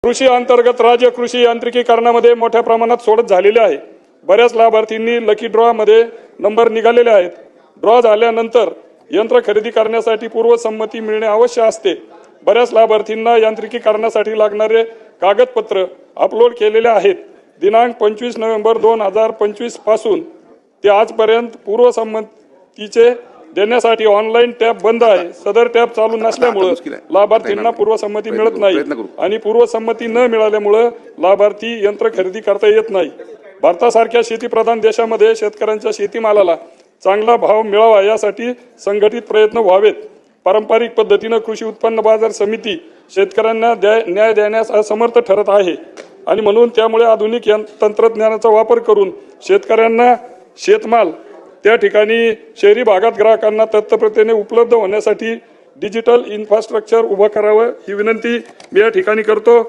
कृषी अंतर्गत राज्य कृषी यांत्रिकीकरणामध्ये मोठ्या प्रमाणात सोडत झालेली आहे। बऱ्याच लाभार्थींनी लकी ड्रॉ मध्ये नंबर निघालेले आहेत। ड्रॉ झाल्यानंतर यंत्र खरेदी करण्यासाठी पूर्वसंमती मिळणे आवश्यक असते। बऱ्याच लाभार्थींना यांत्रिकीकरणासाठी लागणारे कागदपत्र अपलोड केलेले आहेत। दिनांक 25 नोव्हेंबर 2025 पासून ते आजपर्यंत पूर्वसंमतीचे देण्यासाठी ऑनलाईन टॅब बंद आहे। सदर टॅब चालू नसल्यामुळे लाभार्थींना पूर्वसंमती मिळत नाही आणि पूर्वसंमती न मिळाल्यामुळे लाभार्थी यंत्र खरेदी करता येत नाही। भारतासारख्या शेतीप्रधान देशामध्ये शेतकऱ्यांच्या शेतीमालाला चांगला भाव मिळावा यासाठी संघटित प्रयत्न व्हावेत। पारंपरिक पद्धतीने कृषी उत्पन्न बाजार समिती शेतकऱ्यांना न्याय देण्यास असमर्थ ठरत आहे आणि म्हणून त्यामुळे आधुनिक तंत्रज्ञानाचा वापर करून शेतकऱ्यांना शेतमाल त्या ठिकाणी शहरी भागात ग्राहकांना तत्परतेने उपलब्ध होण्यासाठी डिजिटल इन्फ्रास्ट्रक्चर उभा करावं ही विनंती मी या ठिकाणी करतो।